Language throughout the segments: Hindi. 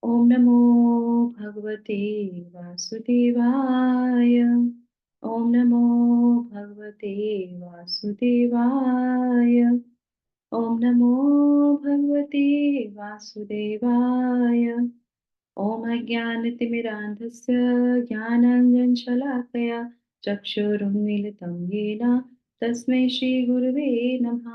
ओम नमो भगवते वासुदेवाय। ओम नमो भगवते वासुदेवाय। ओम नमो भगवते वासुदेवाय। ओम अज्ञानतिमिरान्धस्य ज्ञानाञ्जनशलाकया चक्षुरुन्मीलितं येन तस्मै श्रीगुरुवे नमः।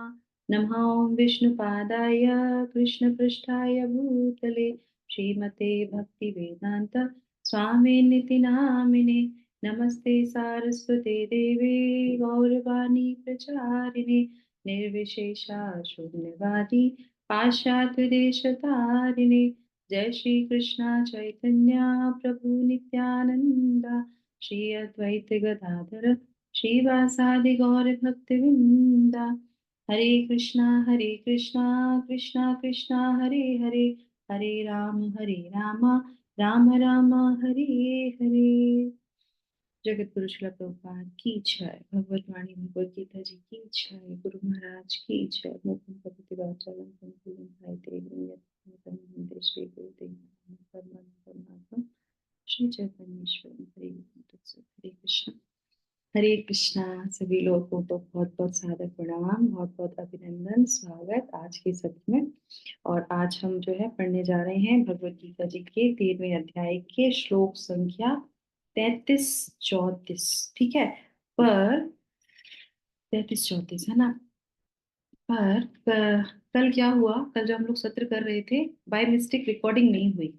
नमः ॐ विष्णुपादाय कृष्णपृष्ठाय भूतले श्रीमते भक्तिवेदान्त स्वामिनिति नामिने। नमस्ते सारस्वते देवे गौरवाणी प्रचारिणे निर्विशेषा शून्यवादी पाश्चात्यदेशतारिणे। जय श्री कृष्णा चैतन्य प्रभु नित्यानंद श्री अद्वैत गदाधर श्रीवासादि गौर भक्तवृंद। हरे कृष्णा कृष्णा कृष्णा हरे हरे, हरे राम राम राम हरे हरे। जगत गुरु श्रील प्रभुपाद की जय। भगवत वाणी भगवत गीता जी की जय। गुरु महाराज की जय। मुकुंद पतित वाचालम संपूर्ण साहित्य वंदे श्री गुरुदेव परमात्मा श्री चैतन्येश्वर हरे कृष्ण। हरे कृष्णा। सभी लोगों को बहुत बहुत सादर प्रणाम, बहुत बहुत अभिनंदन, स्वागत आज के सत्र में। और आज हम जो है पढ़ने जा रहे हैं भगवत गीता जी के 13वें अध्याय के श्लोक संख्या 33-34। ठीक है, पर 33-34 है ना। पर कल क्या हुआ, कल जब हम लोग सत्र कर रहे थे बाय मिस्टेक रिकॉर्डिंग नहीं हुई।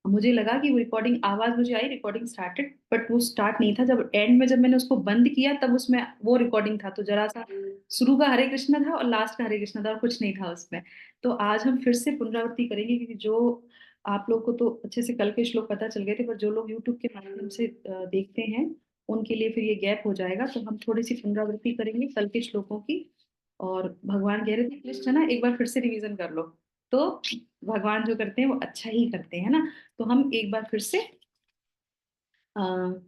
मुझे लगा कि वो रिकॉर्डिंग आवाज मुझे आई, रिकॉर्डिंग स्टार्टेड, बट वो स्टार्ट नहीं था। जब एंड में जब मैंने उसको बंद किया तब उसमें वो रिकॉर्डिंग था। तो जरा सा शुरू का हरे कृष्णा था और लास्ट का हरे कृष्णा था और कुछ नहीं था उसमें। तो आज हम फिर से पुनरावृत्ति करेंगे, क्योंकि जो आप लोग को तो अच्छे से कल के श्लोक पता चल गए थे, पर जो लोग यूट्यूब के माध्यम से देखते हैं उनके लिए फिर ये गैप हो जाएगा। तो हम थोड़ी सी पुनरावृत्ति करेंगे कल के श्लोकों की। और भगवान कह रहे थे लिस्ट है ना, एक बार फिर से रिवीजन कर लो। तो भगवान जो करते हैं वो अच्छा ही करते हैं ना। तो हम एक बार फिर से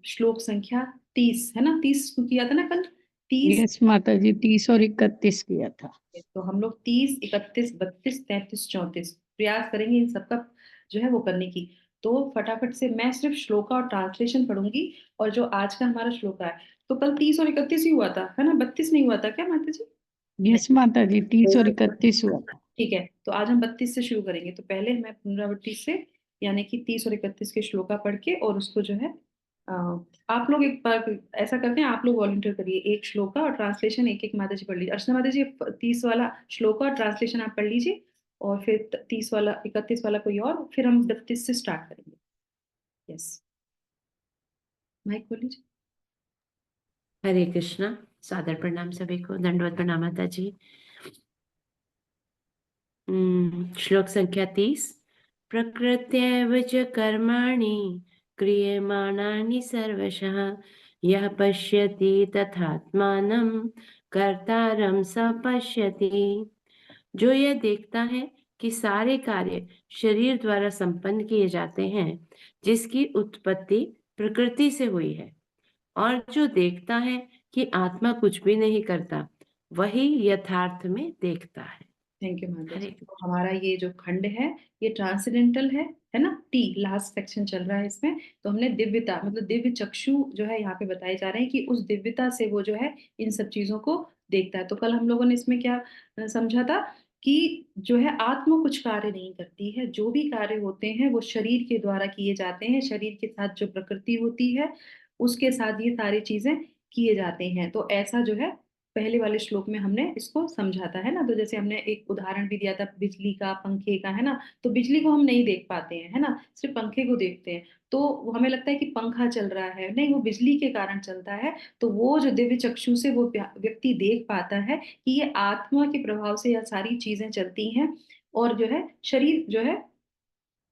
श्लोक संख्या 30 है ना, 30 किया था ना कल, 30। यस माता जी, 30 और 31 किया था। तो हम लोग 30, 31, 32, 33, 34 प्रयास करेंगे इन सबका जो है वो करने की। तो फटाफट से मैं सिर्फ श्लोका और ट्रांसलेशन पढ़ूंगी। और जो आज का हमारा श्लोका है, तो कल 30 और 31 ही हुआ था है ना, 32 नहीं हुआ था क्या माता जी? यस माता जी, 30 और 31 हुआ था। ठीक है, तो आज हम 32 से शुरू करेंगे। तो पहले मैं पुनरावृत्ति से यानी कि 30 और 31 के श्लोका पढ़ के और उसको जो है अ, आप लोग एक बार ऐसा करते हैं, आप लोग वॉलंटियर करिए, एक श्लोका और ट्रांसलेशन एक एक माता जी पढ़ लीजिए। अर्चना माता जी 30 वाला श्लोका और ट्रांसलेशन आप पढ़ लीजिए, और फिर 30 वाला 31 वाला कोई और, फिर हम 32 से स्टार्ट करेंगे। यस, माइक खोल लीजिए। हरे कृष्णा। सादर प्रणाम सभी को, दंडवत प्रणाम माता जी। श्लोक संख्या 30। प्रकृत्यैव च कर्माणि क्रियमाणानि सर्वशः यः पश्यति तथात्मानं कर्तारं स पश्यति। जो यह देखता है कि सारे कार्य शरीर द्वारा संपन्न किए जाते हैं, जिसकी उत्पत्ति प्रकृति से हुई है, और जो देखता है कि आत्मा कुछ भी नहीं करता, वही यथार्थ में देखता है। थैंक यू माता जी। हरे तो हमारा ये जो खंड है ये ट्रांसेंडेंटल है ना, टी लास्ट सेक्शन चल रहा है इसमें। तो हमने दिव्यता मतलब दिव्य चक्षु जो है यहाँ पे बताए जा रहे हैं कि उस दिव्यता से वो जो है इन सब चीजों को देखता है। तो कल हम लोगों ने इसमें क्या समझा था कि जो है आत्मा कुछ कार्य नहीं करती है, जो भी कार्य होते हैं वो शरीर के द्वारा किए जाते हैं। शरीर के साथ जो प्रकृति होती है उसके साथ ये सारी चीजें किए जाते हैं। तो ऐसा जो है पहले वाले श्लोक में हमने इसको समझा था है ना। तो जैसे हमने एक उदाहरण भी दिया था बिजली का, पंखे का, है ना। तो बिजली को हम नहीं देख पाते हैं है ना, सिर्फ पंखे को देखते हैं। तो हमें लगता है कि पंखा चल रहा है, नहीं, वो बिजली के कारण चलता है। तो वो जो दिव्य चक्षु से वो व्यक्ति देख पाता है कि ये आत्मा के प्रभाव से यह सारी चीजें चलती हैं। और जो है शरीर जो है,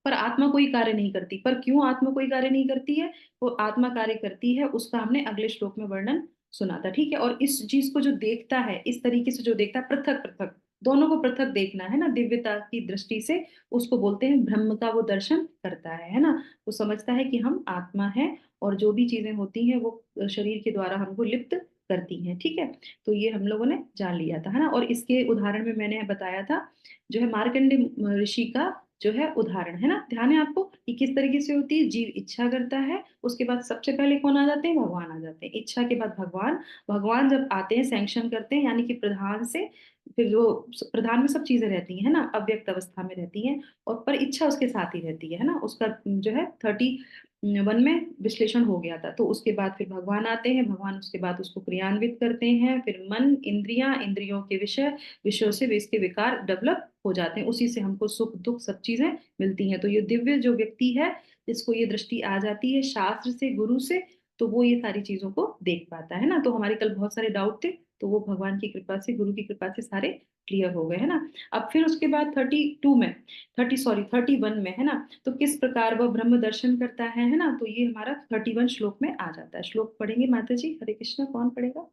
पर आत्मा कोई कार्य नहीं करती। पर क्यों आत्मा कोई कार्य नहीं करती है? वो आत्मा कार्य करती है, उसका हमने अगले श्लोक में वर्णन सुना था। ठीक है, और इस चीज को जो देखता है, इस तरीके से जो देखता है, पृथक पृथक दोनों को पृथक देखना है ना, दिव्यता की दृष्टि से, उसको बोलते हैं ब्रह्म का वो दर्शन करता है ना। वो समझता है कि हम आत्मा है और जो भी चीजें होती हैं वो शरीर के द्वारा हमको लिप्त करती हैं। ठीक है, तो ये हम लोगों ने जान लिया था है ना। और इसके उदाहरण में मैंने बताया था जो है मार्कंडेय ऋषि का जो है उदाहरण, है ना। ध्यान है आपको कि किस तरीके से होती है। जीव इच्छा करता है, उसके बाद सबसे पहले कौन आ जाते हैं, भगवान आ जाते हैं। इच्छा के बाद भगवान, भगवान जब आते हैं सैंक्शन करते हैं, यानी कि प्रधान से फिर जो प्रधान में सब चीजें रहती हैं, है ना, अव्यक्त अवस्था में रहती हैं, और पर इच्छा उसके साथ ही रहती है ना। उसका जो है 31 में विश्लेषण हो गया था। तो उसके बाद फिर भगवान आते हैं, भगवान उसके बाद उसको क्रियान्वित करते हैं, फिर मन, इंद्रियां, इंद्रियों के विषय, विषयों से इसके विकार डेवलप हो जाते हैं, उसी से हमको सुख दुख सब चीजें मिलती हैं। तो ये दिव्य जो व्यक्ति है, जिसको ये दृष्टि आ जाती है शास्त्र से, गुरु से, तो वो ये सारी चीजों को देख पाता है ना। तो हमारे कल बहुत सारे डाउट थे, तो वो भगवान की कृपा से, गुरु की कृपा से सारे क्लियर हो गए, है ना। अब फिर उसके बाद 31 में, है ना, तो किस प्रकार वह ब्रह्म दर्शन करता है ना। तो ये हमारा 31 श्लोक में आ जाता है। श्लोक पढ़ेंगे माता जी। हरे कृष्णा, कौन पढ़ेगा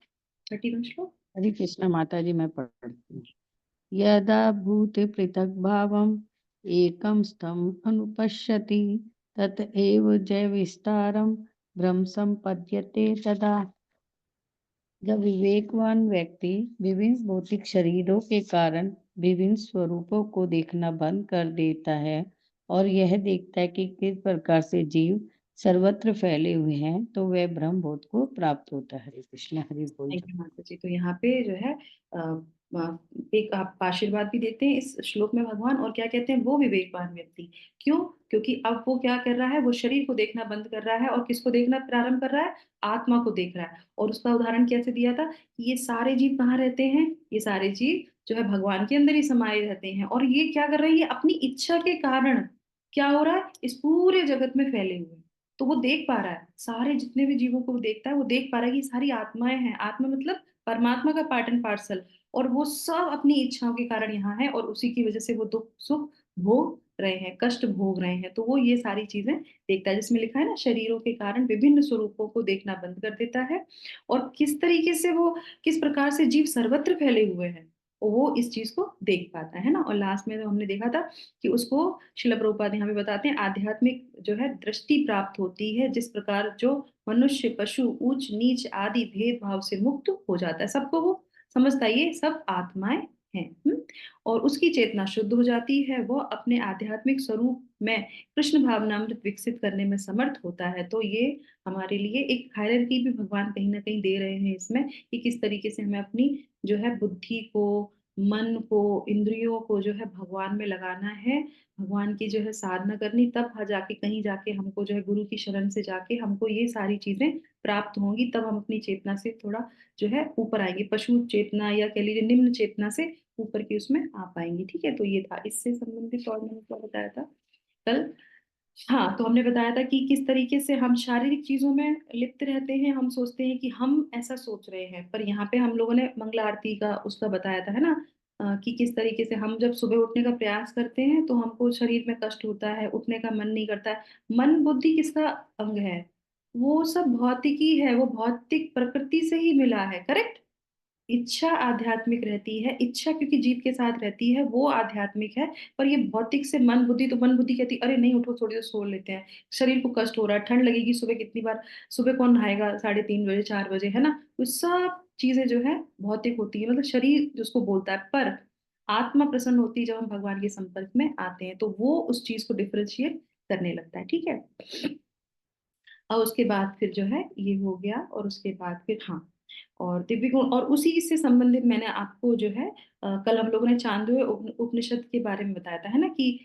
31 श्लोक? हरे कृष्ण माता जी, मैं पढ़ती हूँ। यदा भूते पृथक भावम एकम स्तम अनुपश्यति तत एव जय विस्तारम ब्रह्म संपद्यते तदा। जब विवेकवान व्यक्ति विभिन्न भौतिक शरीरों के कारण विभिन्न स्वरूपों को देखना बंद कर देता है और यह देखता है कि किस प्रकार से जीव सर्वत्र फैले हुए हैं, तो वह ब्रह्म बोध को प्राप्त होता है। हरे कृष्ण, हरि बोल। थैंक यू माता जी। तो यहाँ पे जो है एक आप आशीर्वाद भी देते हैं इस श्लोक में भगवान, और क्या कहते हैं, वो विवेकवान व्यक्ति। क्यों? क्योंकि अब वो क्या कर रहा है, वो शरीर को देखना बंद कर रहा है, और किसको देखना प्रारंभ कर रहा है, आत्मा को देख रहा है। और उसका उदाहरण कैसे दिया था कि ये सारे जीव कहाँ रहते हैं, ये सारे जीव जो है भगवान के अंदर ही समाये रहते हैं, और ये क्या कर रहे हैं, ये अपनी इच्छा के कारण क्या हो रहा है, इस पूरे जगत में फैले हुए हैं। तो वो देख पा रहा है, सारे जितने भी जीवों को वो देखता है, वो देख पा रहा है कि सारी आत्माएं हैं। आत्मा मतलब परमात्मा का पार्ट एंड पार्सल, और वो सब अपनी इच्छाओं के कारण यहाँ है, और उसी की वजह से वो दुख सुख भोग रहे हैं, कष्ट भोग रहे हैं। तो वो ये सारी चीजें देखता है, जिसमें लिखा है ना, शरीरों के कारण विभिन्न स्वरूपों को देखना बंद कर देता है, और किस तरीके से वो, किस प्रकार से जीव सर्वत्र फैले हुए हैं, और वो इस चीज को देख पाता है ना। और लास्ट में तो हमने देखा था कि उसको शिला प्रभुपाद यहाँ पे बताते हैं, आध्यात्मिक जो है दृष्टि प्राप्त होती है, जिस प्रकार जो मनुष्य, पशु, ऊंच नीच आदि भेदभाव से मुक्त हो जाता है। सबको वो समझता है ये सब आत्माएं हैं। और उसकी चेतना शुद्ध हो जाती है, वो अपने आध्यात्मिक स्वरूप में कृष्ण भावनामृत विकसित करने में समर्थ होता है। तो ये हमारे लिए एक हायरार्की भी भगवान कहीं ना कहीं दे रहे हैं इसमें, कि किस तरीके से हमें अपनी जो है बुद्धि को, मन को, इंद्रियों को जो है भगवान में लगाना है, भगवान की जो है साधना करनी, तब जाके कहीं जाके हमको जो है गुरु की शरण से जाके हमको ये सारी चीजें प्राप्त होंगी। तब हम अपनी चेतना से थोड़ा जो है ऊपर आएंगे, पशु चेतना या कह लीजिए निम्न चेतना से ऊपर की उसमें आ पाएंगे। ठीक है, तो ये था इससे संबंधित। और मैंने क्या बताया था कल? हाँ, तो हमने बताया था कि किस तरीके से हम शारीरिक चीजों में लिप्त रहते हैं। हम सोचते हैं कि हम ऐसा सोच रहे हैं, पर यहाँ पे हम लोगों ने मंगला आरती का उसका बताया था, है ना, कि किस तरीके से हम जब सुबह उठने का प्रयास करते हैं तो हमको शरीर में कष्ट होता है, उठने का मन नहीं करता है। मन बुद्धि किसका अंग है? वो सब भौतिकी है, वो भौतिक प्रकृति से ही मिला है, करेक्ट। इच्छा आध्यात्मिक रहती है, इच्छा क्योंकि जीव के साथ रहती है, वो आध्यात्मिक है। पर ये भौतिक से मन बुद्धि, तो मन बुद्धि कहती है अरे नहीं उठो, थोड़ी देर सो लेते हैं, शरीर को कष्ट हो रहा है, ठंड लगेगी सुबह, कितनी बार सुबह कौन नहाएगा 3:30 बजे 4 बजे, है ना। तो सब चीजें जो है भौतिक होती है, मतलब शरीर जिसको बोलता है। पर आत्मा प्रसन्न होती है जब हम भगवान के संपर्क में आते हैं, तो वो उस चीज को डिफरेंशिएट करने लगता है। ठीक है, और उसके बाद फिर जो है ये हो गया, और उसके बाद फिर हाँ, और दिव्य गुण, और उसी से संबंधित मैंने आपको जो है कल हम लोगों ने चांदोय उपनिषद के बारे में बताया था, है ना, कि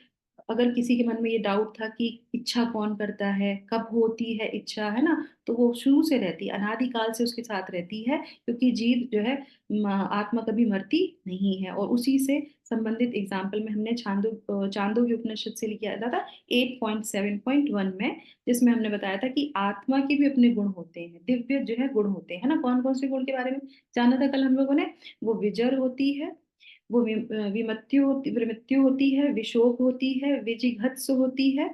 अगर किसी के मन में ये डाउट था कि इच्छा कौन करता है, कब होती है इच्छा, है ना, तो वो शुरू से रहती है, अनादिकाल से उसके साथ रहती है, क्योंकि जीव जो है आत्मा कभी मरती नहीं है। और उसी से संबंधित एग्जाम्पल में हमने चांदोग्य उपनिषद से लिखा था 8.7.1 में, जिसमें हमने बताया था कि आत्मा के भी अपने गुण होते हैं, दिव्य जो है गुण होते हैं, है ना। कौन कौन से गुण के बारे में जाना था कल हम लोगों ने? वो विजर होती है, वो विमृत्यु होती है, विशोक होती है, विजिघत्स होती है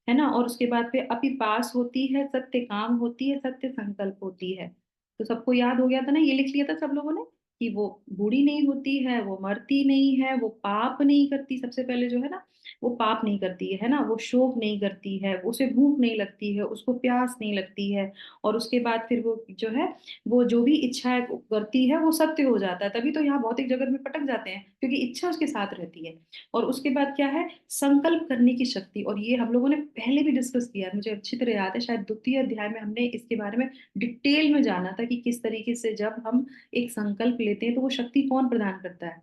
ना। और उसके बाद पे अपिपास होती है, सत्य काम होती है, सत्य संकल्प होती है। तो सबको याद हो गया था ना, ये लिख लिया था सब लोगों ने, कि वो बूढ़ी नहीं होती है, वो मरती नहीं है, वो पाप नहीं करती, सबसे पहले जो है ना, वो पाप नहीं करती है ना, वो शोक नहीं करती है, उसे भूख नहीं लगती है, उसको प्यास नहीं लगती है, और उसके बाद फिर वो जो है वो जो भी इच्छाएं करती है वो सत्य हो जाता है। तभी तो यहाँ भौतिक जगत में पटक जाते हैं, क्योंकि इच्छा उसके साथ रहती है। और उसके बाद क्या है, संकल्प करने की शक्ति, और ये हम लोगों ने पहले भी डिस्कस किया है, मुझे अच्छी तरह याद है, शायद द्वितीय अध्याय में हमने इसके बारे में डिटेल में जाना था कि किस तरीके से जब हम एक संकल्प लेते हैं तो वो शक्ति कौन प्रदान करता है।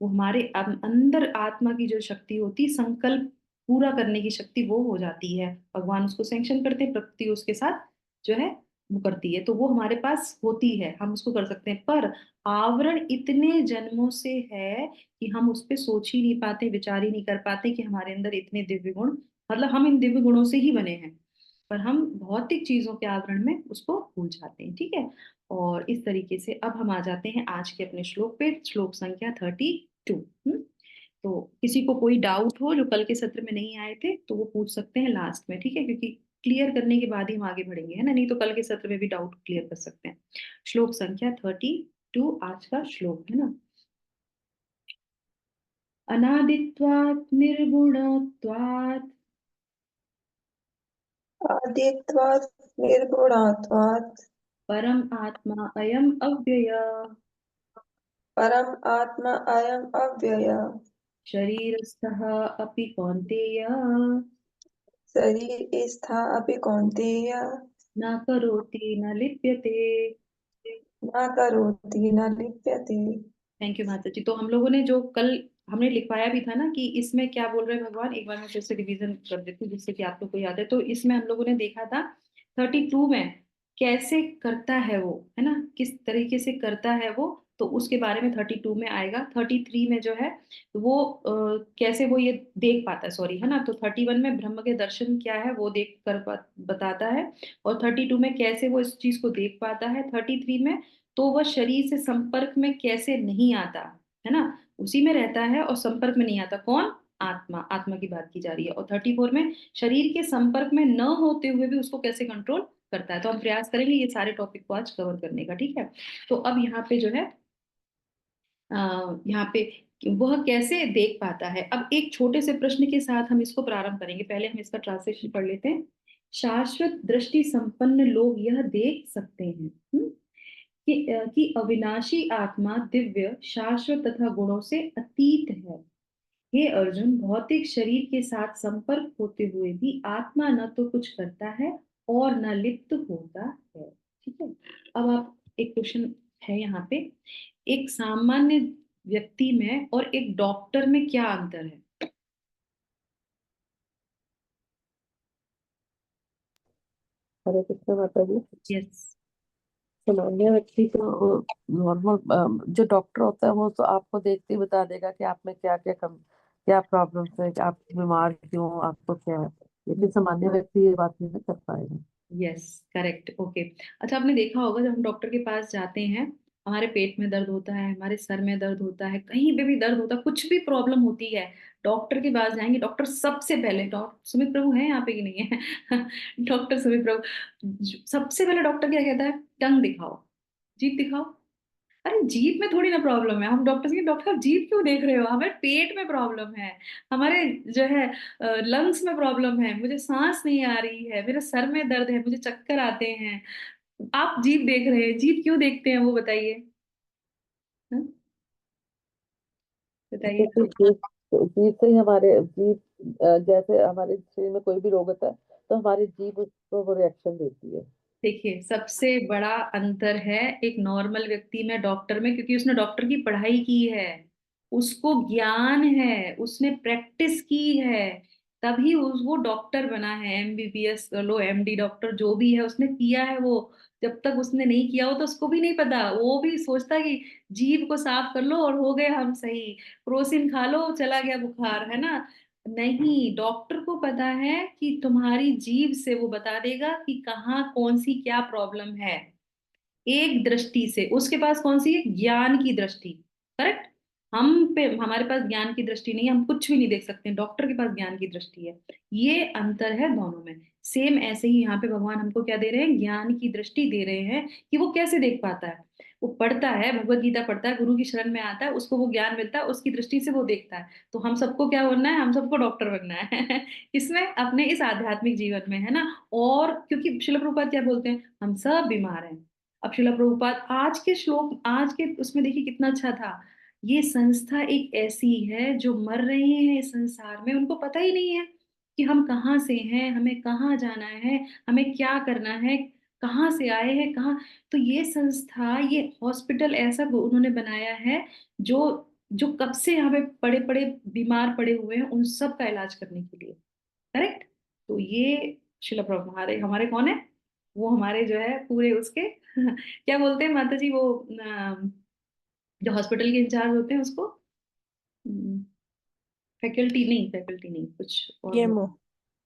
वो हमारे अंदर आत्मा की जो शक्ति होती, संकल्प पूरा करने की शक्ति, वो हो जाती है। भगवान उसको सैंक्शन करते हैं, प्रकृति उसके साथ जो है वो करती है, तो वो हमारे पास होती है, हम उसको कर सकते हैं। पर आवरण इतने जन्मों से है कि हम उस पर सोच ही नहीं पाते, विचार ही नहीं कर पाते कि हमारे अंदर इतने दिव्य गुण, मतलब हम इन दिव्य गुणों से ही बने हैं, पर हम भौतिक चीजों के आवरण में उसको भूल जाते हैं। ठीक है, और इस तरीके से अब हम आ जाते हैं आज के अपने श्लोक पे, श्लोक संख्या 32। तो किसी को कोई डाउट हो जो कल के सत्र में नहीं आए थे तो वो पूछ सकते हैं लास्ट में, ठीक है, क्योंकि क्लियर करने के बाद ही हम आगे बढ़ेंगे, है ना, नहीं तो कल के सत्र में भी डाउट क्लियर कर सकते हैं। श्लोक संख्या 32 आज का श्लोक है ना। अनादित्वात् निर्गुणत्वात् आदित्वात् निर्गुणात्वात् परम आत्मा अयम अव्यय, परम आत्मा अयम् अव्यय, शरीरस्थः अपि कौन्तेय शरीरस्था अपि कौन्तेय, न करोति न लिप्यते। न करोति न लिप्यते। थैंक यू माता जी। तो हम लोगों ने जो कल हमने लिखवाया भी था ना कि इसमें क्या बोल रहे हैं भगवान, एक बार मैं फिर से रिवीजन कर देती हूँ जिससे कि आप लोग को याद है। तो इसमें हम लोगों ने देखा था 32 में कैसे करता है वो, है ना, किस तरीके से करता है वो, तो उसके बारे में 32 में आएगा। 33 में जो है वो कैसे वो ये देख पाता है, सॉरी, है ना। तो 31 में ब्रह्म के दर्शन क्या है वो देख कर बताता है, और 32 में कैसे वो इस चीज को देख पाता है। 33 में तो वह शरीर से संपर्क में कैसे नहीं आता, है ना, उसी में रहता है और संपर्क में नहीं आता। कौन? आत्मा, आत्मा की बात की जा रही है। और 34 में शरीर के संपर्क में न होते हुए भी उसको कैसे कंट्रोल करता है। तो हम प्रयास करेंगे ये सारे टॉपिक को आज कवर करने का, ठीक है। तो अब यहाँ पे जो है यहाँ पे वह कैसे देख पाता है। अब एक छोटे से प्रश्न के साथ हम इसको प्रारंभ करेंगे, पहले हम इसका ट्रांसलेशन पढ़ लेते हैं। शाश्वत दृष्टि संपन्न लोग यह देख सकते हैं कि अविनाशी आत्मा दिव्य, शाश्वत तथा गुणों से अतीत है। हे अर्जुन, भौतिक शरीर के साथ संपर्क होते हुए भी आत्मा न तो कुछ करता है और न लिप्त होता है। ठीक है, अब आप एक क्वेश्चन है यहाँ पे, एक सामान्य व्यक्ति में और एक डॉक्टर में क्या अंतर है? हरे कृष्ण माता जी। यस, सामान्य व्यक्ति को नॉर्मल जो डॉक्टर होता है वो तो आपको देखते ही बता देगा कि आप में क्या क्या क्या प्रॉब्लम्स है, कि आप बीमार क्यों, आपको क्या है। लेकिन सामान्य व्यक्ति ये बात नहीं कर पाएगा। Yes, correct, okay. अच्छा, आपने देखा होगा जब हम डॉक्टर के पास जाते हैं, हमारे पेट में दर्द होता है, हमारे सर में दर्द होता है, कहीं पे भी दर्द होता है, कुछ भी प्रॉब्लम होती है, डॉक्टर के पास जाएंगे, डॉक्टर सबसे पहले, डॉक्टर सुमित प्रभु है यहाँ पे कि नहीं है? डॉक्टर सुमित प्रभु सबसे पहले डॉक्टर क्या कहता है? टंग दिखाओ, जीभ दिखाओ। अरे जीभ में थोड़ी ना प्रॉब्लम है, हम डॉक्टर से डॉक्टर साहब जीभ क्यों देख रहे हो, हमें पेट में प्रॉब्लम है, हमारे जो है लंग्स में प्रॉब्लम है, मुझे सांस नहीं आ रही है, मेरे सर में दर्द है, मुझे चक्कर आते हैं, आप जीभ देख रहे हैं, जीभ क्यों देखते हैं वो बताइए। हाँ? बताइए। क्योंकि जीभ से ही हमारे जीभ जैसे हमारे शरीर में कोई भी रोग होता है तो हमारी जीभ उसको वो रिएक्शन देती है। देखिए, सबसे बड़ा अंतर है एक नॉर्मल व्यक्ति में, डॉक्टर में, क्योंकि उसने डॉक्टर की पढ़ाई की है, उसको ज्ञान है, उसने प्रैक्टिस की है, तभी वो डॉक्टर बना है। एमबीबीएस लो, एमडी डॉक्टर जो भी है उसने किया है वो। जब तक उसने नहीं किया हो तो उसको भी नहीं पता, वो भी सोचता कि जीभ को साफ कर लो और हो गए हम सही, क्रोसिन खा लो चला गया बुखार, है ना। नहीं, डॉक्टर को पता है कि तुम्हारी जीभ से वो बता देगा कि कहाँ कौन सी क्या प्रॉब्लम है, एक दृष्टि से। उसके पास कौन सी है? ज्ञान की दृष्टि, करेक्ट। हम पे हमारे पास ज्ञान की दृष्टि नहीं है, हम कुछ भी नहीं देख सकते, डॉक्टर के पास ज्ञान की दृष्टि है। ये अंतर है दोनों में। सेम ऐसे ही यहाँ पे भगवान हमको क्या दे रहे हैं? ज्ञान की दृष्टि दे रहे हैं कि वो कैसे देख पाता है। वो पढ़ता है, भगवत गीता पढ़ता है, गुरु की शरण में आता है, उसको वो ज्ञान मिलता है, उसकी दृष्टि से वो देखता है। तो हम सबको क्या बनना है, हम सबको डॉक्टर बनना है इसमें, अपने इस आध्यात्मिक जीवन में, है ना। और क्योंकि शिला प्रभुपाद क्या बोलते हैं, हम सब बीमार हैं। अब शिला प्रभुपाद आज के श्लोक, आज के उसमें देखिए कितना अच्छा था, ये संस्था एक ऐसी है जो मर रहे हैं इस संसार में, उनको पता ही नहीं है कि हम कहाँ से हैं, हमें कहाँ जाना है, हमें क्या करना है, कहाँ से आए हैं, कहाँ। तो ये संस्था, ये हॉस्पिटल ऐसा उन्होंने बनाया है जो जो कब से यहाँ पे पड़े पड़े बीमार पड़े हुए हैं, उन सब का इलाज करने के लिए। करेक्ट। तो ये शिला प्रभु हमारे हमारे कौन है, वो हमारे जो है पूरे उसके क्या बोलते हैं माता जी, वो जो हॉस्पिटल के इंचार्ज होते हैं उसको, फैकल्टी नहीं, कुछ और केमो।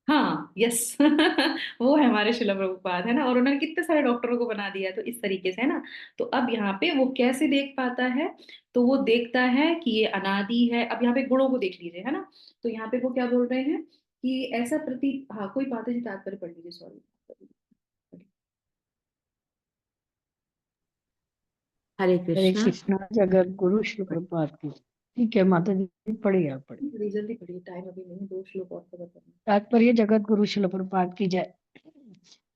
हाँ, यस वो है हमारे शिला प्रभुपाद, है ना। और उन्होंने कितने सारे डॉक्टरों को बना दिया, तो इस तरीके से, है ना। तो अब यहाँ पे वो कैसे देख पाता है, तो वो देखता है कि ये अनादि है। अब यहाँ पे गुणों को देख लीजिए, है ना। तो यहाँ पे वो क्या बोल रहे हैं कि ऐसा प्रतीत, हाँ कोई बातें जी तात्पर्य पढ़ लीजिए, सॉरी। हरे हरे कृष्णा। कृष्णा। जगत गुरु श्री प्रभुपाद की। ठीक है माता जी, पढ़िए आप पढ़िए। जल्दी जल्दी पढ़िए, टाइम अभी नहीं है, 2 श्लोक और कवर करना तात्पर्य जगत गुरु श्री प्रभुपाद की जय।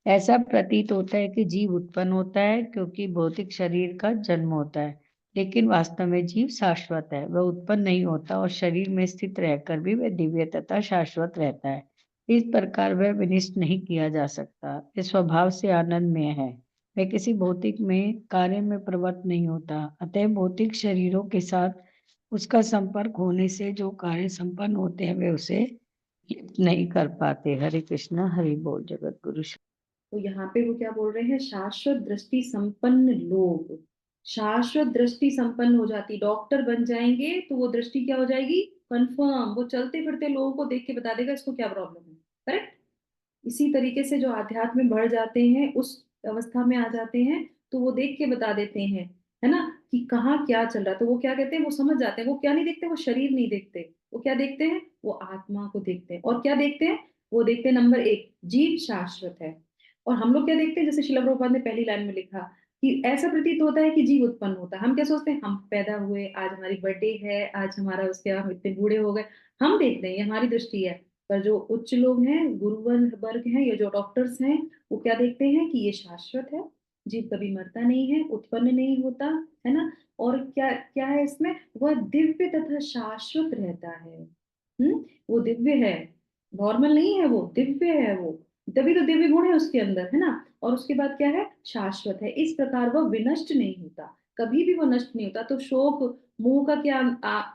ऐसा प्रतीत होता है कि जीव उत्पन्न होता है क्योंकि भौतिक शरीर का जन्म होता है, लेकिन वास्तव में जीव शाश्वत है, वह उत्पन्न नहीं होता और शरीर में स्थित रहकर भी वह दिव्य तथा शाश्वत रहता है। इस प्रकार वह विनिष्ट नहीं किया जा सकता, इस स्वभाव से आनंद में है। वह किसी भौतिक में कार्य में प्रवृत्त नहीं होता, अतः भौतिक शरीरों के साथ उसका संपर्क होने से जो कार्य संपन्न होते हैं वे उसे लिप्त नहीं कर पाते। हरे कृष्णा, हरि बोल। जगत गुरु। तो यहाँ पे वो क्या बोल रहे हैं, शाश्वत दृष्टि संपन्न लोग, शाश्वत दृष्टि संपन्न हो जाती, डॉक्टर बन जाएंगे तो वो दृष्टि क्या हो जाएगी, कंफर्म, वो चलते फिरते लोगों को देख के बता देगा इसको क्या प्रॉब्लम है। करेक्ट। इसी तरीके से जो आध्यात्म में बढ़ जाते हैं, उस अवस्था में आ जाते हैं, तो वो देख के बता देते हैं, है ना, कि कहाँ क्या चल रहा है। तो वो क्या कहते हैं, वो समझ जाते हैं। वो क्या नहीं देखते, वो शरीर नहीं देखते, वो क्या देखते हैं, वो आत्मा को देखते हैं। और क्या देखते हैं, वो देखते हैं नंबर 1, जीव शाश्वत है। और हम लोग क्या देखते हैं, जैसे शिला प्रभुपाद ने पहली लाइन में लिखा कि ऐसा प्रतीत होता है कि जीव उत्पन्न होता है। हम क्या सोचते हैं, हम पैदा हुए, आज हमारी बर्थडे है, आज हमारा, उसके हम इतने बूढ़े हो गए, हम देखते हैं, ये हमारी दृष्टि है। पर जो उच्च लोग हैं, गुरुवन वर्ग हैं, ये जो डॉक्टर्स हैं, वो क्या देखते हैं कि ये शाश्वत है, जीव कभी मरता नहीं है, उत्पन्न नहीं होता, है ना। और क्या क्या है इसमें, वह दिव्य तथा शाश्वत रहता है। वो दिव्य है, नॉर्मल नहीं है, वो दिव्य है वो, तभी तो दिव्य गुण है उसके अंदर, है ना। और उसके बाद क्या है, शाश्वत है। इस प्रकार वह विनष्ट नहीं होता, कभी भी वो नष्ट नहीं होता। तो शोक मोह का क्या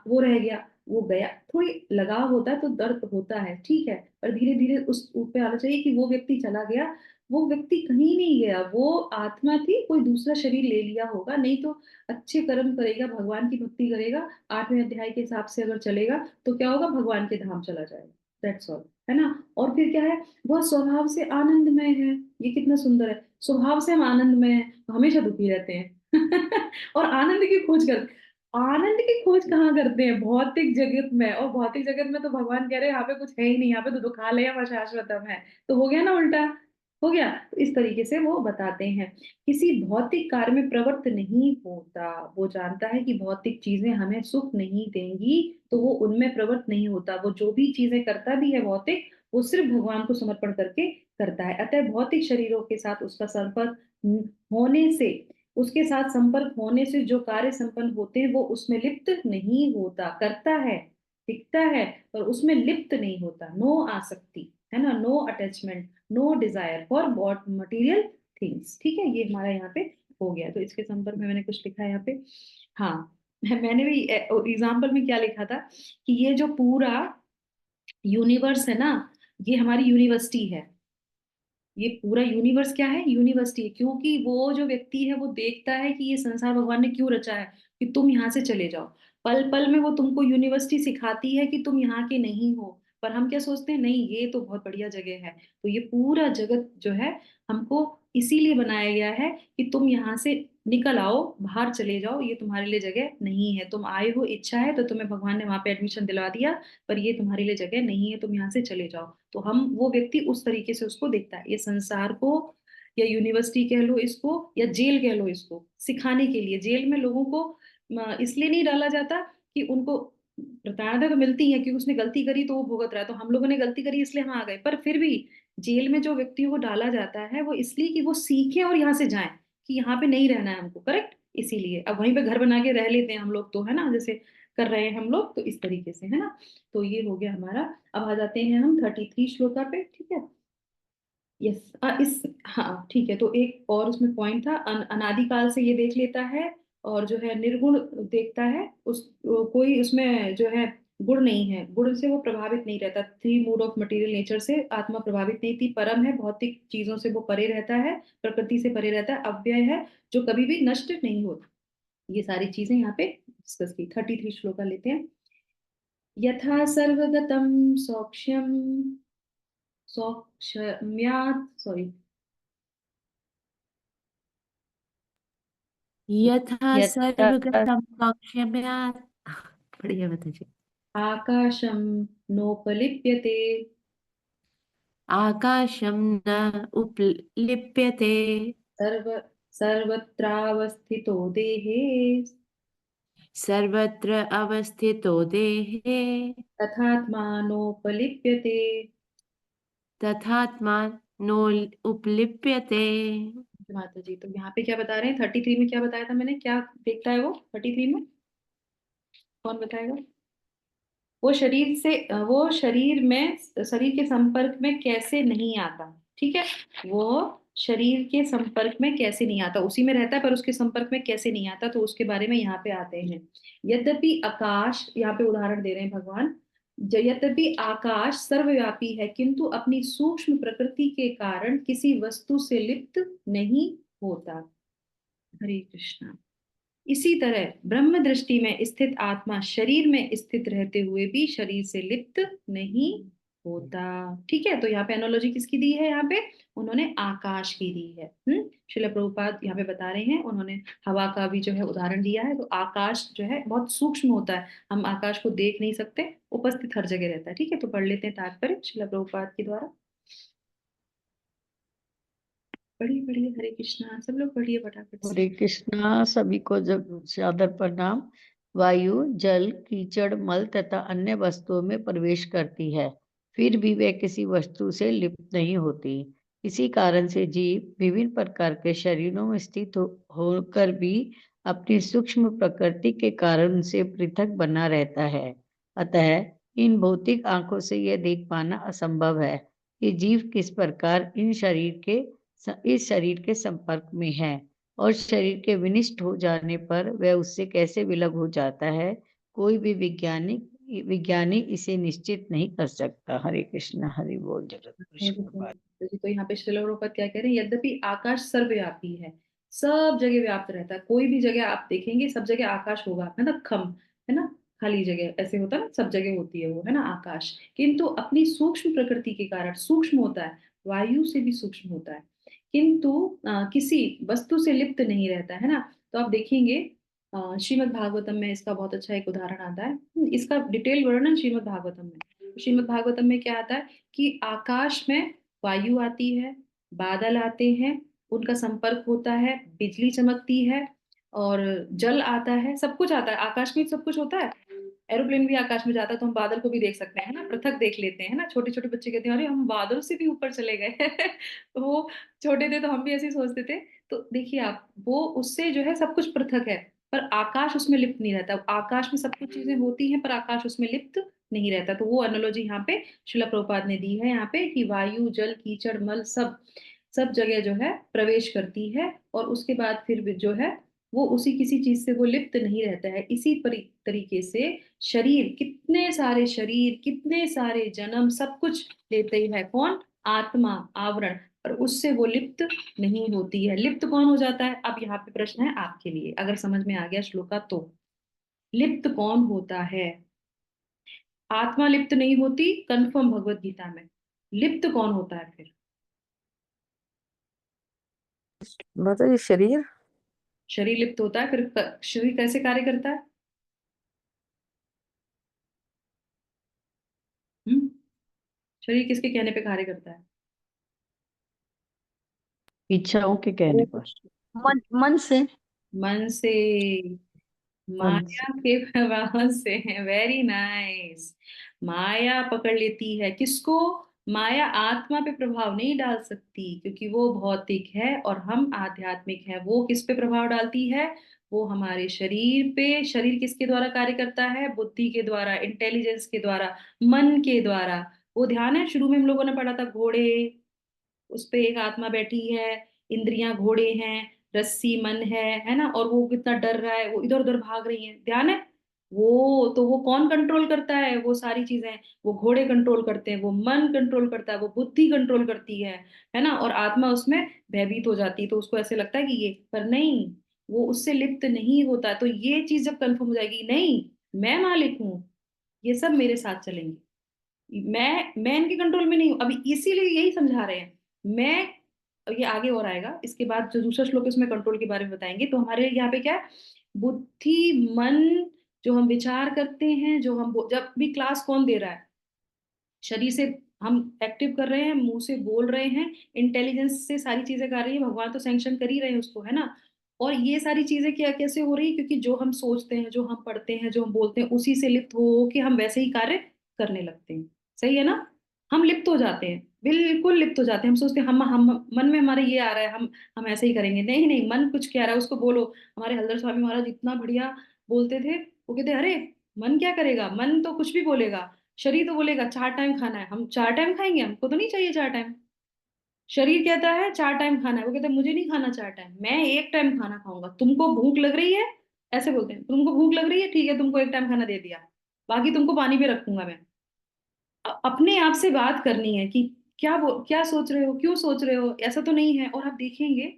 वो रह गया, वो गया। थोड़ी लगाव होता है तो दर्द होता है, ठीक है, पर धीरे धीरे उस पे आना चाहिए कि वो व्यक्ति चला गया, वो व्यक्ति कहीं नहीं गया, वो आत्मा थी, कोई दूसरा शरीर ले लिया होगा, नहीं तो अच्छे कर्म करेगा, भगवान की भक्ति करेगा, 8वें अध्याय के हिसाब से अगर चलेगा, तो क्या होगा, भगवान के धाम चला जाएगा। दैट्स ऑल, है ना। और फिर क्या है, वह स्वभाव से आनंदमय है। ये कितना सुंदर है, स्वभाव से हम आनंदमय हैं, हमेशा दुखी रहते हैं और आनंद की खोज कर, आनंद की खोज कहाँ करते हैं, भौतिक जगत में। और भौतिक जगत में तो भगवान कह रहे हैं यहाँ पे कुछ है ही नहीं, यहाँ पे तो दुखालय शाश्वतम है। तो हो गया ना उल्टा, हो गया। तो इस तरीके से वो बताते हैं, किसी भौतिक कार्य में प्रवृत्त नहीं होता, वो जानता है कि भौतिक चीजें हमें सुख नहीं देंगी, तो वो उनमें प्रवृत्त नहीं होता। वो जो भी चीजें करता भी है भौतिक, वो सिर्फ भगवान को समर्पण करके करता है। अतः भौतिक शरीरों के साथ उसका संपर्क होने से, उसके साथ संपर्क होने से जो कार्य संपन्न होते हैं वो उसमें लिप्त नहीं होता, करता है, दिखता है, पर उसमें लिप्त नहीं होता। नो आसक्ति, है ना, no attachment, no desire for what material things. ठीक है, ये हमारा यहाँ पे हो गया। तो इसके संपर्क में मैंने कुछ लिखा है यहाँ पे, हाँ मैंने भी एग्जाम्पल में क्या लिखा था कि ये जो पूरा यूनिवर्स है ना, ये हमारी यूनिवर्सिटी है। ये पूरा यूनिवर्स क्या है, यूनिवर्सिटी है, क्योंकि वो जो व्यक्ति है वो देखता है कि ये संसार भगवान ने क्यों रचा है, कि तुम यहाँ से चले जाओ। पल पल में वो तुमको यूनिवर्सिटी सिखाती है कि तुम यहाँ के नहीं हो, पर हम क्या सोचते हैं, नहीं ये तो बहुत बढ़िया जगह है। तो ये पूरा जगत जो है हमको इसीलिए बनाया गया है कि तुम यहाँ से निकल आओ, बाहर चले जाओ, ये तुम्हारे लिए जगह नहीं है। तुम आए हो, इच्छा है तो तुम्हें भगवान ने वहां पे एडमिशन दिला दिया, पर ये तुम्हारे लिए जगह नहीं है, तुम यहाँ से चले जाओ। तो हम, वो व्यक्ति उस तरीके से उसको देखता है, ये संसार को या यूनिवर्सिटी कह लो इसको, या जेल कह लो इसको, सिखाने के लिए। जेल में लोगों को इसलिए नहीं डाला जाता कि उनको प्रताड़ना तो मिलती है क्योंकि उसने गलती करी तो वो भुगत रहा है, तो हम लोगों ने गलती करी इसलिए हम आ गए, पर फिर भी जेल में जो व्यक्तियों को डाला जाता है वो इसलिए कि वो सीखें और यहाँ से जाएं, कि यहाँ पे नहीं रहना है हमको, करेक्ट। इसीलिए अब वहीं पे घर बना के रह लेते हैं हम लोग, तो है ना, जैसे कर रहे हैं हम लोग, तो इस तरीके से, है ना। तो ये हो गया हमारा। अब आ जाते हैं हम 33 श्लोका पे, ठीक है। यस, इस, हाँ ठीक है, तो एक और उसमें पॉइंट था, अनादिकाल से ये देख लेता है, और जो है निर्गुण देखता है, कोई उसमें जो है गुण नहीं है, गुण से वो प्रभावित नहीं रहता, three mood off material nature से आत्मा प्रभावित नहीं थी, परम है, भौतिक चीजों से वो परे रहता है, प्रकृति से परे रहता है, अव्यय है, जो कभी भी नष्ट नहीं होता। ये सारी चीजें यहाँ पे डिस्कस की। 33 श्लोका लेते हैं। यथा सर्वगतम सौक्ष्यम सौक्ष्म्यात्, सॉरी, यथा यथा सर्वगतं सौक्ष्म्यात्। बढ़िया बताइए। आकाशम नोपलिप्यते आकाशं न उपलिप्यते। सर्व सर्वत्रावस्थितो देहे सर्वत्र अवस्थितो देहे तथात्मानोपलिप्यते। तथात्मा नो उपलिप्यते। माता जी, तो यहाँ पे क्या बता रहे हैं? 33 में क्या बताया था मैंने, क्या देखता है वो 33 में? कौन बताएगा? वो शरीर के संपर्क में कैसे नहीं आता, ठीक है। वो शरीर के संपर्क में कैसे नहीं आता, उसी में रहता है पर उसके संपर्क में कैसे नहीं आता, तो उसके बारे में यहाँ पे आते हैं। यद्यपि आकाश, यहाँ पे उदाहरण दे रहे हैं भगवान, यद्यपि आकाश सर्वव्यापी है किंतु अपनी सूक्ष्म प्रकृति के कारण किसी वस्तु से लिप्त नहीं होता। हरे कृष्णा। इसी तरह ब्रह्म दृष्टि में स्थित आत्मा शरीर में स्थित रहते हुए भी शरीर से लिप्त नहीं होता, ठीक है। तो यहाँ पे एनोलॉजी किसकी दी है? यहाँ पे उन्होंने आकाश की दी है। श्रील प्रभुपाद यहाँ पे बता रहे हैं, उन्होंने हवा का भी जो है उदाहरण दिया है। तो आकाश जो है बहुत सूक्ष्म होता है, हम आकाश को देख नहीं सकते, उपस्थित हर जगह रहता है, ठीक है। तो पढ़ लेते हैं तात्पर्य श्रील प्रभुपाद के द्वारा। पढ़िए पढ़िए, हरे कृष्णा, सब लोग पढ़िए फटाफट से। हरे कृष्णा। सभी को जब सादर प्रणाम। वायु, जल, कीचड़, मल तथा अन्य वस्तुओं में प्रवेश करती है, फिर भी वे किसी वस्तु से लिप्त नहीं होती। इसी कारण से जीव विभिन्न प्रकार के शरीरों में स्थित होकर भी अपनी सूक्ष्म प्रकृति के कारण उनसे पृथक बना रहता है। अतः इन भौतिक आंखों से यह देख पाना असंभव है कि जीव किस प्रकार इस शरीर के संपर्क में है, और शरीर के विनिष्ट हो जाने पर वह उससे कैसे विलग हो जाता है, कोई भी विज्ञानी इसे निश्चित नहीं कर सकता। हरे कृष्ण, हरि बोल। जगत कृष्ण। तो यहाँ पे श्रील प्रभुपाद क्या कह रहे हैं? यद्यपि आकाश सर्वव्यापी है, सब जगह व्याप्त रहता है, कोई भी जगह आप देखेंगे सब जगह आकाश होगा, है ना, खम, है ना, खाली जगह ऐसे होता है ना, सब जगह होती है वो, है ना, आकाश। किंतु अपनी सूक्ष्म प्रकृति के कारण सूक्ष्म होता है, वायु से भी सूक्ष्म होता है, किंतु किसी वस्तु से लिप्त नहीं रहता है ना। तो आप देखेंगे श्रीमद् भागवतम में इसका बहुत अच्छा एक उदाहरण आता है, इसका डिटेल वर्णन श्रीमद् भागवतम में। श्रीमद् भागवतम में क्या आता है कि आकाश में वायु आती है, बादल आते हैं, उनका संपर्क होता है, बिजली चमकती है, और जल आता है, सब कुछ आता है आकाश में, सब कुछ होता है। एरोप्लेन भी आकाश में जाता है, तो हम बादल को भी देख सकते हैं ना, पृथक देख लेते हैं ना। छोटे छोटे बच्चे कहते हैं अरे हम बादल से भी ऊपर चले गए तो वो छोटे थे तो हम भी ऐसे ही सोचते थे। तो देखिए आप, वो उससे जो है सब कुछ पृथक है, पर आकाश उसमें लिप्त नहीं रहता। आकाश में सब कुछ चीजें होती हैं पर आकाश उसमें लिप्त नहीं रहता। तो वो एनालॉजी यहाँ पे शिला प्रभुपाद ने दी है, यहाँ पे कि वायु, जल, कीचड़, मल सब सब जगह जो है प्रवेश करती है, और उसके बाद फिर भी जो है वो उसी किसी चीज से वो लिप्त नहीं रहता है। इसी तरीके से शरीर कितने सारे जन्म सब कुछ लेते ही है कौन? आत्मा, आवरण, और उससे वो लिप्त नहीं होती है। लिप्त कौन हो जाता है? अब यहाँ पे प्रश्न है आपके लिए, अगर समझ में आ गया श्लोका तो, लिप्त कौन होता है? आत्मा लिप्त नहीं होती, कंफर्म भगवत गीता में। लिप्त कौन होता है फिर? मतलब ये शरीर। शरीर लिप्त होता है, फिर शरीर कैसे कार्य करता है? हम्म शरीर किसके कहने पे कार्य करता है? इच्छाओं के कहने पर मन से मन से, मन से। माया के प्रभाव से। Very nice. माया पकड़ लेती है किसको? माया आत्मा पे प्रभाव नहीं डाल सकती क्योंकि वो भौतिक है और हम आध्यात्मिक है। वो किस पे प्रभाव डालती है? वो हमारे शरीर पे। शरीर किसके द्वारा कार्य करता है? बुद्धि के द्वारा, इंटेलिजेंस के द्वारा, मन के द्वारा। वो ध्यान है शुरू में हम लोगों ने पढ़ा था, घोड़े, उस पे एक आत्मा बैठी है, इंद्रियां घोड़े हैं, रस्सी मन है ना, और वो कितना डर रहा है, वो इधर उधर भाग रही है, ध्यान है? वो तो वो कौन कंट्रोल करता है? वो सारी चीजें वो घोड़े कंट्रोल करते हैं, वो मन कंट्रोल करता है, वो बुद्धि कंट्रोल करती है ना। और आत्मा उसमें भयभीत हो जाती है, तो उसको ऐसे लगता है कि ये, पर नहीं, वो उससे लिप्त नहीं होता। तो ये चीज जब कंफर्म हो जाएगी, नहीं, मैं मालिक हूँ, ये सब मेरे साथ चलेंगे, मैं इनके कंट्रोल में नहीं हूं, अभी इसीलिए यही समझा रहे हैं। मैं, अब ये आगे और आएगा इसके बाद, जो दूसरा श्लोक है उसमें कंट्रोल के बारे में बताएंगे। तो हमारे यहाँ पे क्या है? बुद्धि, मन, जो हम विचार करते हैं, जो हम जब भी क्लास कौन दे रहा है? शरीर से हम एक्टिव कर रहे हैं, मुंह से बोल रहे हैं, इंटेलिजेंस से सारी चीजें कर रही है, भगवान तो सैंक्शन कर ही रहे हैं उसको, है ना। और ये सारी चीजें क्या कैसे हो रही है? क्योंकि जो हम सोचते हैं, जो हम पढ़ते हैं, जो हम बोलते हैं, उसी से लिप्त हो के हम वैसे ही कार्य करने लगते हैं। सही है ना? हम लिप्त हो जाते हैं, बिल्कुल लिप्त हो जाते हैं। हम सोचते हैं हम मन में हमारे ये आ रहा है, हम ऐसे ही करेंगे। नहीं नहीं, मन कुछ कह रहा है, उसको बोलो। हमारे हल्दर स्वामी महाराज इतना बढ़िया बोलते थे। वो कहते अरे, मन क्या करेगा? मन तो कुछ भी बोलेगा। शरीर तो बोलेगा 4 टाइम खाना है, हम 4 टाइम खाएंगे? हमको तो नहीं चाहिए 4 टाइम। शरीर कहता है 4 टाइम खाना है, वो कहता है मुझे नहीं खाना 4 टाइम, मैं 1 टाइम खाना खाऊंगा। तुमको भूख लग रही है? ऐसे बोलते हैं, तुमको भूख लग रही है, ठीक है, तुमको 1 टाइम खाना दे दिया, बाकी तुमको पानी पे रखूंगा मैं। अपने आप से बात करनी है कि क्या सोच रहे हो, क्यों सोच रहे हो, ऐसा तो नहीं है। और आप देखेंगे,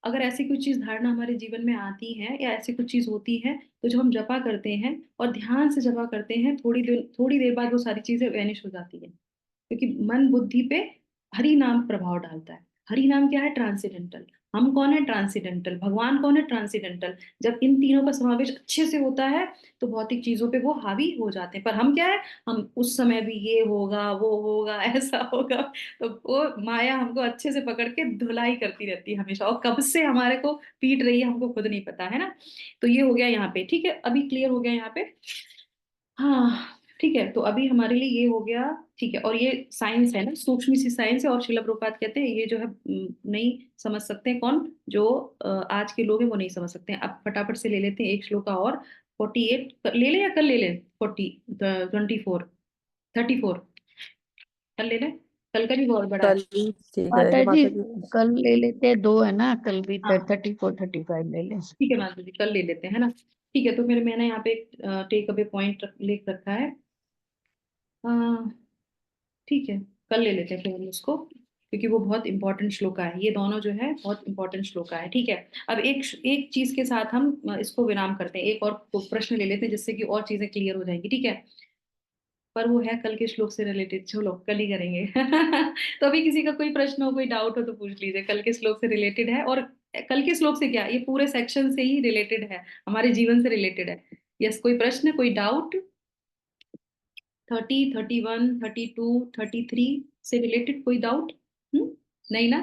अगर ऐसी कुछ चीज धारणा हमारे जीवन में आती है या ऐसी कुछ चीज होती है, तो जब हम जपा करते हैं और ध्यान से जपा करते हैं, थोड़ी देर बाद वो सारी चीजें वैनिश हो जाती है। क्योंकि मन बुद्धि पे हरि नाम प्रभाव डालता है। हरि नाम क्या है? ट्रांसीडेंटल। हम कौन है? ट्रांसीडेंटल। भगवान कौन है? ट्रांसीडेंटल। जब इन तीनों का समावेश अच्छे से होता है, तो भौतिक चीजों पे वो हावी हो जाते हैं। पर हम क्या है? हम उस समय भी ये होगा, वो होगा, ऐसा होगा, तो वो माया हमको अच्छे से पकड़ के धुलाई करती रहती है हमेशा, और कब से हमारे को पीट रही है हमको खुद नहीं पता, है ना। तो ये हो गया यहाँ पे, ठीक है, अभी क्लियर हो गया यहाँ पे। हाँ, ठीक है, तो अभी हमारे लिए ये हो गया। ठीक है, और ये साइंस है ना, सूक्ष्म सी साइंस है, और शिला प्रभुपाद कहते हैं ये जो है नहीं समझ सकते हैं। कौन? जो आज के लोग हैं वो नहीं समझ सकते हैं। अब फटाफट से ले लेते हैं एक श्लोका और। 48 ले लें या कल ले लें? 34 कल ले लें? कल का भी बहुत बड़ा है। कल ही ठीक माता रहेगा जी, माता जी। कल ले लेते हैं, 2 है ना, कल भी हाँ 34-35 ले लें। ठीक है माधुरी जी, कल ले लेते हैं, है ना। ठीक है, तो फिर मैंने यहाँ पे एक टेक अवे पॉइंट लिख रखा है। ठीक है, कल ले लेते हैं फिर हम इसको, क्योंकि वो बहुत इंपॉर्टेंट श्लोका है। ये दोनों जो है बहुत इंपॉर्टेंट श्लोका है। ठीक है, अब एक चीज के साथ हम इसको विराम करते हैं, एक और प्रश्न ले लेते हैं जिससे कि और चीजें क्लियर हो जाएंगी। ठीक है, पर वो है कल के श्लोक से रिलेटेड, चलो कल ही करेंगे। तो अभी किसी का कोई प्रश्न हो, कोई डाउट हो तो पूछ लीजिए, कल के श्लोक से रिलेटेड है। और कल के श्लोक से क्या, ये पूरे सेक्शन से ही रिलेटेड है, हमारे जीवन से रिलेटेड है। यस, कोई प्रश्न, कोई डाउट? 30, 31, 32, 33 से रिलेटेड कोई डाउट? नहीं ना?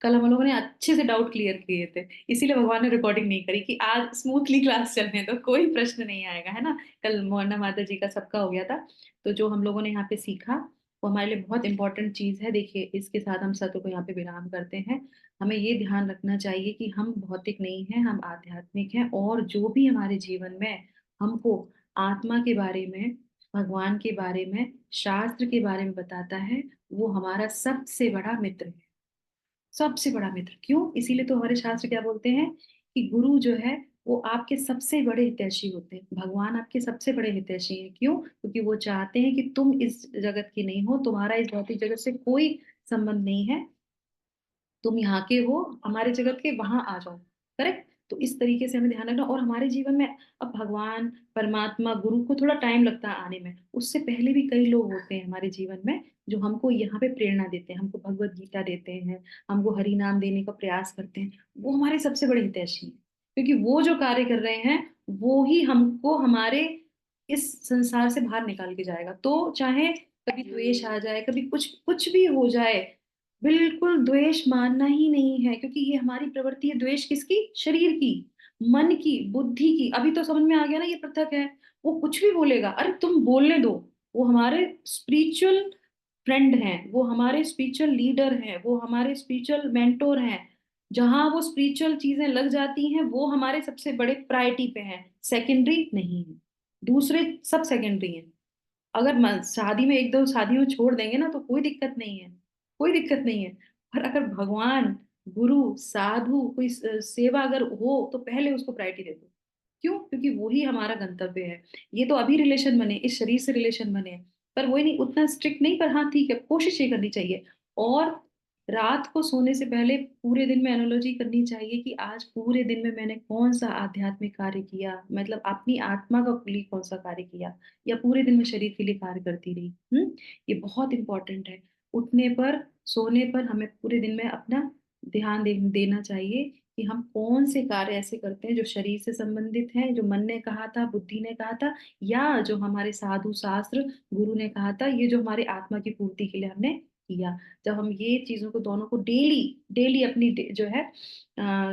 कल हम लोगों ने अच्छे से डाउट क्लियर किए थे, इसीलिए भगवान ने रिकॉर्डिंग नहीं करी कि आज स्मूथली क्लास चलने दो, कोई प्रश्न नहीं आएगा, है ना। कल मोहना माता जी का सबका हो गया था। तो जो हम लोगों ने यहाँ पे सीखा, वो हमारे लिए बहुत इंपॉर्टेंट चीज है। देखिए, इसके साथ हम सत्र को यहाँ पे विराम करते हैं। हमें ये ध्यान रखना चाहिए कि हम भौतिक नहीं हैं, हम आध्यात्मिक हैं। और जो भी हमारे जीवन में हमको आत्मा के बारे में, भगवान के बारे में, शास्त्र के बारे में बताता है, वो हमारा सबसे बड़ा मित्र है। सबसे बड़ा मित्र क्यों? इसीलिए तो हमारे शास्त्र क्या बोलते हैं कि गुरु जो है वो आपके सबसे बड़े हितैषी होते हैं। भगवान आपके सबसे बड़े हितैषी हैं। क्यों? क्योंकि वो चाहते हैं कि तुम इस जगत की नहीं हो, तुम्हारा इस भौतिक जगत से कोई संबंध नहीं है, तुम यहाँ के हो, हमारे जगत के, वहां आ जाओ। करेक्ट? तो इस तरीके से हमें ध्यान रखना। और हमारे जीवन में अब भगवान, परमात्मा, गुरु को थोड़ा टाइम लगता है आने में। उससे पहले भी कई लोग होते हैं हमारे जीवन में जो हमको यहाँ पे प्रेरणा देते हैं, हमको भगवत गीता देते हैं, हमको हरि नाम देने का प्रयास करते हैं। वो हमारे सबसे बड़े हितैषी हैं, क्योंकि वो जो कार्य कर रहे हैं वो ही हमको हमारे इस संसार से बाहर निकाल के जाएगा। तो चाहे कभी द्वेष आ जाए, कभी कुछ कुछ भी हो जाए, बिल्कुल द्वेष मानना ही नहीं है, क्योंकि ये हमारी प्रवृत्ति है। द्वेष किसकी? शरीर की, मन की, बुद्धि की। अभी तो समझ में आ गया ना ये पृथक है। वो कुछ भी बोलेगा, अरे तुम बोलने दो। वो हमारे स्पिरिचुअल फ्रेंड हैं, वो हमारे स्पिरिचुअल लीडर हैं, वो हमारे स्पिरिचुअल मेंटोर हैं। जहां वो स्पिरिचुअल चीजें लग जाती हैं, वो हमारे सबसे बड़े प्रायोरिटी पे हैं, सेकेंडरी नहीं है। दूसरे सब सेकेंडरी हैं। अगर शादी में एक दो शादियों में छोड़ देंगे ना, तो कोई दिक्कत नहीं है, कोई दिक्कत नहीं है। पर अगर भगवान, गुरु, साधु, कोई सेवा अगर हो, तो पहले उसको प्रायोरिटी दे दो। क्यों? क्योंकि वही हमारा गंतव्य है। ये तो अभी रिलेशन बने, इस शरीर से रिलेशन बने, पर वही नहीं, उतना स्ट्रिक्ट नहीं, पर हाँ ठीक है, कोशिश ये करनी चाहिए। और रात को सोने से पहले पूरे दिन में एनालॉजी करनी चाहिए कि आज पूरे दिन में मैंने कौन सा आध्यात्मिक कार्य किया, मतलब अपनी आत्मा का लिए कौन सा कार्य किया, या पूरे दिन में शरीर के लिए कार्य करती रही। ये बहुत इंपॉर्टेंट है। उठने पर, सोने पर हमें पूरे दिन में अपना ध्यान देना चाहिए कि हम कौन से कार्य ऐसे करते हैं जो शरीर से संबंधित हैं, जो मन ने कहा था, बुद्धि ने कहा था, या जो हमारे साधु शास्त्र गुरु ने कहा था, ये जो हमारे आत्मा की पूर्ति के लिए हमने किया। जब हम ये चीजों को, दोनों को डेली डेली अपनी जो है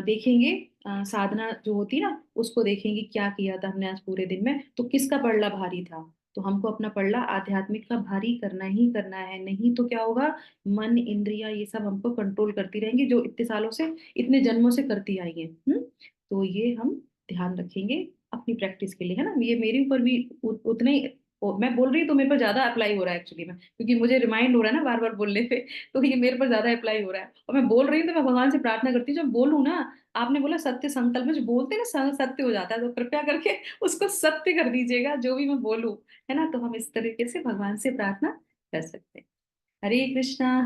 देखेंगे, साधना जो होती ना, उसको देखेंगे क्या किया था हमने आज पूरे दिन में, तो किसका पलड़ा भारी था। तो हमको अपना पलड़ा आध्यात्मिक का भारी करना ही करना है, नहीं तो क्या होगा, मन, इंद्रियां, ये सब हमको कंट्रोल करती रहेंगी, जो इतने सालों से, इतने जन्मों से करती आई है। तो ये हम ध्यान रखेंगे अपनी प्रैक्टिस के लिए, है ना। ये मेरे ऊपर भी उतने ही, मैं बोल रही हूँ तो मेरे पर ज्यादा अप्लाई हो रहा है एक्चुअली में, क्योंकि मुझे रिमाइंड हो रहा है ना बार बार बोलने पे, तो ये मेरे पर ज्यादा अप्लाई हो रहा है। और मैं बोल रही हूँ तो मैं भगवान से प्रार्थना करती हूँ, जब बोलूँ ना, आपने बोला सत्य संकल्प में जो बोलते हैं ना, सत्य हो जाता है, तो कृपया करके उसको सत्य कर दीजिएगा, जो भी मैं बोलूँ, है ना। तो हम इस तरीके से भगवान से प्रार्थना कर सकते हैं। हरे कृष्णा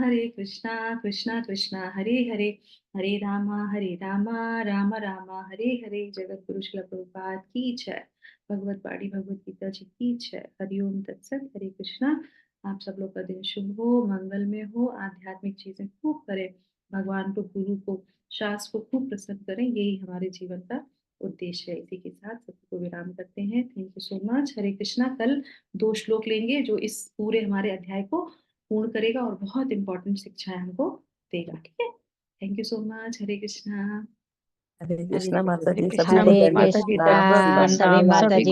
कृष्णा कृष्णा हरे हरे, हरे रामा राम राम हरे हरे। जगत गुरु श्रील प्रभुपाद की जय। भगवत बाणी भगवत गीता जी की जय। हरिओम तत्सत। हरे कृष्णा। आप सब लोग का दिन शुभ हो, मंगल में हो, आध्यात्मिक चीजें खूब करें, भगवान को, गुरु को, शास्त्र को खूब प्रसन्न करें, यही हमारे जीवन का उद्देश्य है। इसी के साथ सबको विराम करते हैं। Thank you so much. Hare Krishna. कल 2 श्लोक लेंगे जो इस पूरे हमारे अध्याय को पूर्ण करेगा और बहुत इंपॉर्टेंट शिक्षाएं हमको देगा। ठीक है। Thank you so much. Hare Krishna. Hare Hare Krishna माता जी, सभी हरे को हरे धन्यवाद। माता जी कृष्णा, धन्यवाद, हरे प्रणाम माता सभी जी।